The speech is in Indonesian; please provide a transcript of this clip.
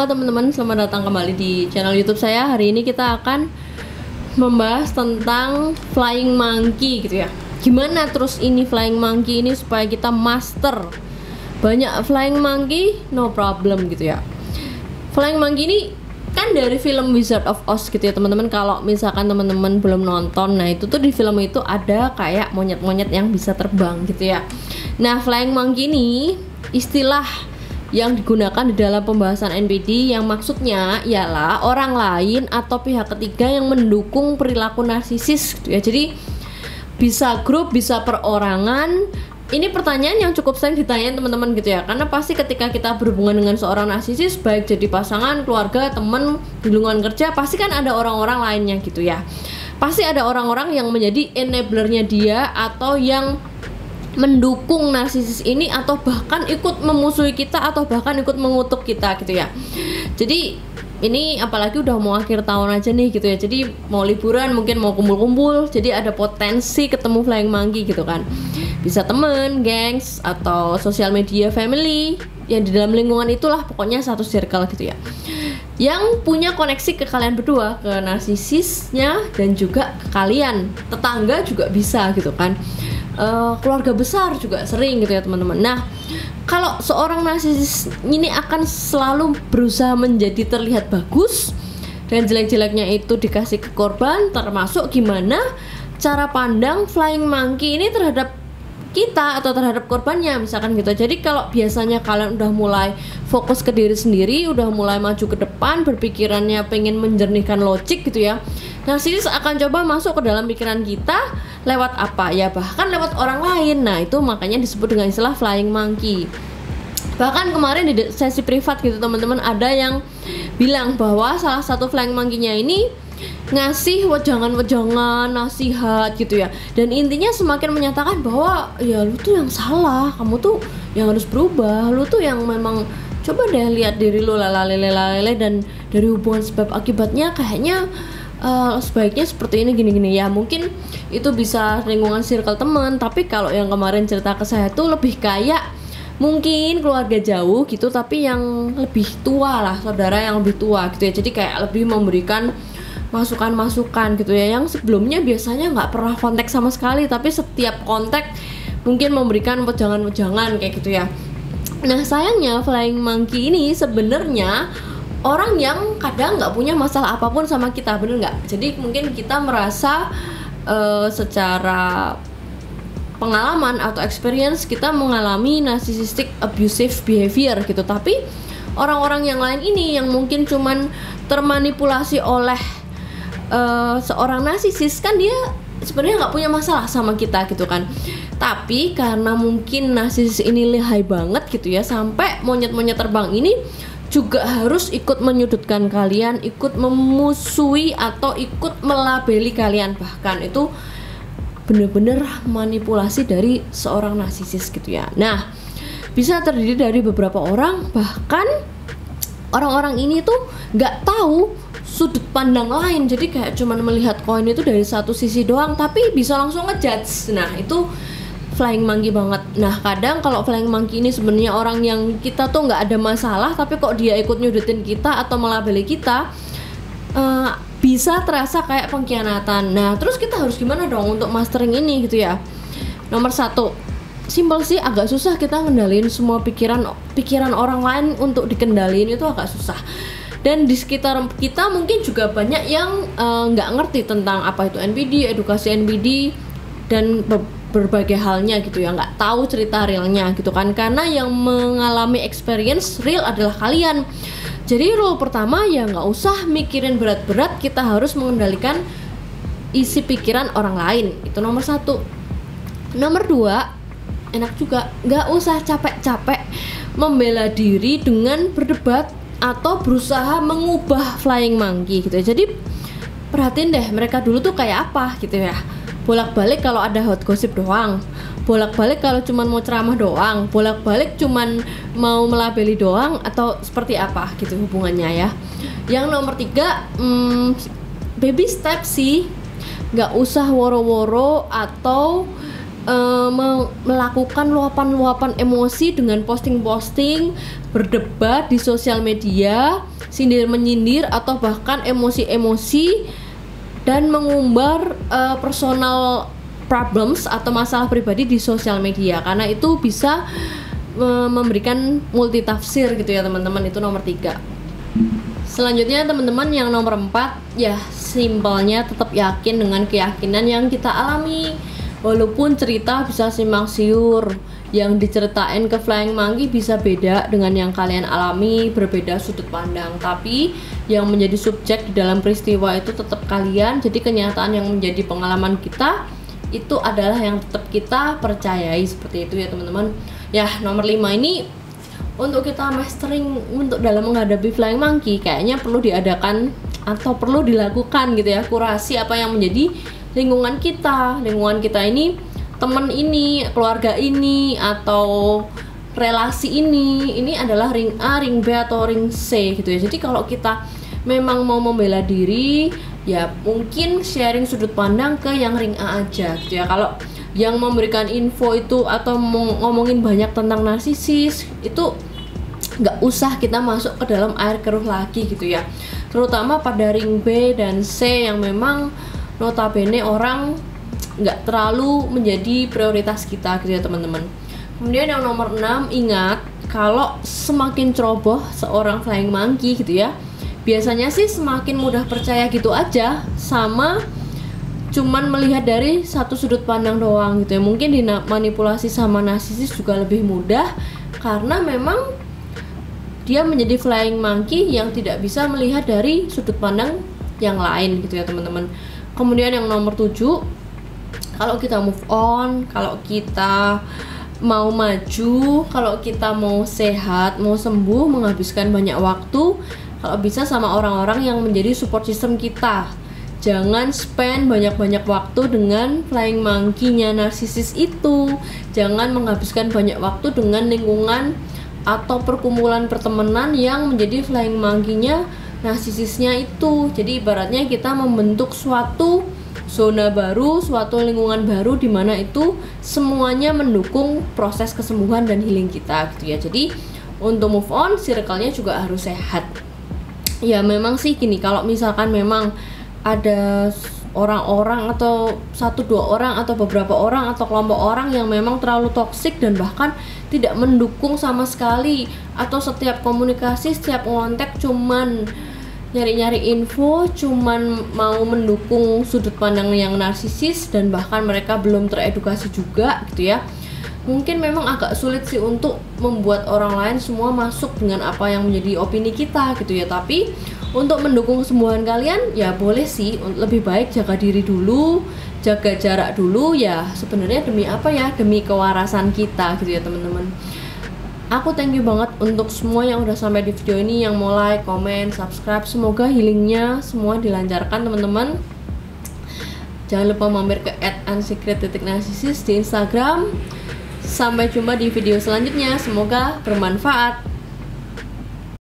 Halo teman-teman, selamat datang kembali di channel YouTube saya. Hari ini kita akan membahas tentang flying monkey gitu ya. Gimana terus ini flying monkey ini supaya kita master. Banyak flying monkey, no problem gitu ya. Flying monkey ini kan dari film Wizard of Oz gitu ya teman-teman. Kalau misalkan teman-teman belum nonton, nah itu tuh di film itu ada kayak monyet-monyet yang bisa terbang gitu ya. Nah, flying monkey ini istilah yang digunakan di dalam pembahasan NPD yang maksudnya ialah orang lain atau pihak ketiga yang mendukung perilaku narsisis gitu ya. Jadi bisa grup, bisa perorangan. Ini pertanyaan yang cukup sering ditanyain teman-teman gitu ya, karena pasti ketika kita berhubungan dengan seorang narsisis, baik jadi pasangan, keluarga, teman, di lingkungan kerja, pasti kan ada orang-orang lainnya gitu ya. Pasti ada orang-orang yang menjadi enablernya dia atau yang mendukung narsisis ini, atau bahkan ikut memusuhi kita, atau bahkan ikut mengutuk kita gitu ya. Jadi ini apalagi udah mau akhir tahun aja nih gitu ya, jadi mau liburan, mungkin mau kumpul-kumpul, jadi ada potensi ketemu flying monkey gitu kan. Bisa temen, gengs, atau sosial media family yang di dalam lingkungan itulah, pokoknya satu circle gitu ya, yang punya koneksi ke kalian berdua, ke narsisisnya dan juga ke kalian. Tetangga juga bisa gitu kan, keluarga besar juga sering gitu ya teman-teman. Nah, kalau seorang narsisis ini akan selalu berusaha menjadi terlihat bagus, dan jelek-jeleknya itu dikasih ke korban, termasuk gimana cara pandang flying monkey ini terhadap kita atau terhadap korbannya misalkan gitu. Jadi kalau biasanya kalian udah mulai fokus ke diri sendiri, udah mulai maju ke depan, berpikirannya pengen menjernihkan logik gitu ya, narsisis akan coba masuk ke dalam pikiran kita lewat apa ya, bahkan lewat orang lain. Nah itu makanya disebut dengan istilah flying monkey. Bahkan kemarin di sesi privat gitu teman-teman, ada yang bilang bahwa salah satu flying monkey-nya ini ngasih wejangan-wejangan, nasihat gitu ya, dan intinya semakin menyatakan bahwa ya lu tuh yang salah, kamu tuh yang harus berubah, lu tuh yang memang coba deh lihat diri lu lalele, dan dari hubungan sebab akibatnya kayaknya sebaiknya seperti ini gini-gini ya. Mungkin itu bisa lingkungan circle teman, tapi kalau yang kemarin cerita ke saya tuh lebih kayak mungkin keluarga jauh gitu, tapi yang lebih tua lah, saudara yang lebih tua gitu ya. Jadi kayak lebih memberikan masukan-masukan gitu ya, yang sebelumnya biasanya nggak pernah kontak sama sekali, tapi setiap kontak mungkin memberikan wejangan-wejangan kayak gitu ya. Nah sayangnya flying monkey ini sebenarnya orang yang kadang nggak punya masalah apapun sama kita, bener nggak? Jadi mungkin kita merasa secara pengalaman atau experience kita mengalami narcissistic abusive behavior gitu, tapi orang-orang yang lain ini yang mungkin cuman termanipulasi oleh seorang narsisis, kan dia sebenarnya nggak punya masalah sama kita gitu kan. Tapi karena mungkin narsisis ini lihai banget gitu ya, sampai monyet-monyet terbang ini juga harus ikut menyudutkan kalian, ikut memusuhi atau ikut melabeli kalian. Bahkan itu bener-bener manipulasi dari seorang narsisis gitu ya. Nah, bisa terdiri dari beberapa orang, bahkan orang-orang ini tuh nggak tahu sudut pandang lain, jadi kayak cuman melihat koin itu dari satu sisi doang, tapi bisa langsung ngejudge. Nah itu flying monkey banget. Nah kadang kalau flying monkey ini sebenarnya orang yang kita tuh nggak ada masalah, tapi kok dia ikut nyudutin kita atau melabeli kita, bisa terasa kayak pengkhianatan. Nah terus kita harus gimana dong untuk mastering ini gitu ya. Nomor satu, simpel sih, agak susah kita ngendalin semua pikiran orang lain. Untuk dikendalin itu agak susah, dan di sekitar kita mungkin juga banyak yang nggak ngerti tentang apa itu NPD, edukasi NPD, dan berbagai halnya gitu ya, nggak tahu cerita realnya gitu kan, karena yang mengalami experience real adalah kalian. Jadi rule pertama ya nggak usah mikirin berat-berat, kita harus mengendalikan isi pikiran orang lain, itu nomor satu. Nomor dua, enak juga, nggak usah capek-capek membela diri dengan berdebat atau berusaha mengubah flying monkey gitu ya. Jadi perhatiin deh mereka dulu tuh kayak apa gitu ya, bolak-balik kalau ada hot gossip doang, bolak-balik kalau cuman mau ceramah doang, bolak-balik cuman mau melabeli doang, atau seperti apa gitu hubungannya ya. Yang nomor tiga, baby step sih, nggak usah woro-woro atau melakukan luapan-luapan emosi dengan posting-posting, berdebat di sosial media, sindir-menyindir atau bahkan emosi-emosi dan mengumbar personal problems atau masalah pribadi di sosial media, karena itu bisa memberikan multitafsir gitu ya teman-teman. Itu nomor 3. Selanjutnya teman-teman, yang nomor 4, ya simpelnya tetap yakin dengan keyakinan yang kita alami. Walaupun cerita bisa simpang siur, yang diceritain ke Flying Monkey bisa beda dengan yang kalian alami, berbeda sudut pandang, tapi yang menjadi subjek di dalam peristiwa itu tetap kalian. Jadi kenyataan yang menjadi pengalaman kita itu adalah yang tetap kita percayai, seperti itu ya teman-teman. Ya, nomor 5 ini untuk kita mastering untuk dalam menghadapi Flying Monkey kayaknya perlu diadakan atau perlu dilakukan gitu ya, kurasi apa yang menjadi lingkungan kita ini, teman ini, keluarga ini, atau relasi ini adalah ring A, ring B, atau ring C gitu ya. Jadi kalau kita memang mau membela diri, ya mungkin sharing sudut pandang ke yang ring A aja gitu ya. Kalau yang memberikan info itu atau ngomongin banyak tentang narsisis, itu nggak usah kita masuk ke dalam air keruh lagi gitu ya. Terutama pada ring B dan C yang memang notabene orang nggak terlalu menjadi prioritas kita gitu ya teman-teman. Kemudian yang nomor 6, ingat kalau semakin ceroboh seorang Flying Monkey gitu ya, biasanya sih semakin mudah percaya gitu aja, sama cuman melihat dari satu sudut pandang doang gitu ya. Mungkin dimanipulasi sama narsisis juga lebih mudah, karena memang dia menjadi Flying Monkey yang tidak bisa melihat dari sudut pandang yang lain gitu ya teman-teman. Kemudian yang nomor 7, kalau kita move on, kalau kita mau maju, kalau kita mau sehat, mau sembuh, menghabiskan banyak waktu, kalau bisa sama orang-orang yang menjadi support system kita. Jangan spend banyak-banyak waktu dengan Flying Monkey-nya narsisis itu. Jangan menghabiskan banyak waktu dengan lingkungan atau perkumpulan pertemanan yang menjadi Flying Monkey-nya narsisisnya itu. Jadi ibaratnya kita membentuk suatu zona baru, suatu lingkungan baru di mana itu semuanya mendukung proses kesembuhan dan healing kita gitu ya. Jadi untuk move on, circle-nya juga harus sehat. Ya memang sih gini, kalau misalkan memang ada orang-orang atau 1-2 orang atau beberapa orang atau kelompok orang yang memang terlalu toksik dan bahkan tidak mendukung sama sekali, atau setiap komunikasi, setiap ngontek cuman nyari-nyari info, cuman mau mendukung sudut pandang yang narsisis dan bahkan mereka belum teredukasi juga gitu ya. Mungkin memang agak sulit sih untuk membuat orang lain semua masuk dengan apa yang menjadi opini kita gitu ya. Tapi untuk mendukung kesembuhan kalian ya boleh sih, lebih baik jaga diri dulu, jaga jarak dulu ya. Sebenarnya demi apa ya? Demi kewarasan kita gitu ya teman-teman. Aku thank you banget untuk semua yang udah sampai di video ini, yang mau like, comment, subscribe. Semoga healingnya semua dilancarkan teman-teman. Jangan lupa mampir ke @unsecret.narcissus di Instagram. Sampai jumpa di video selanjutnya. Semoga bermanfaat.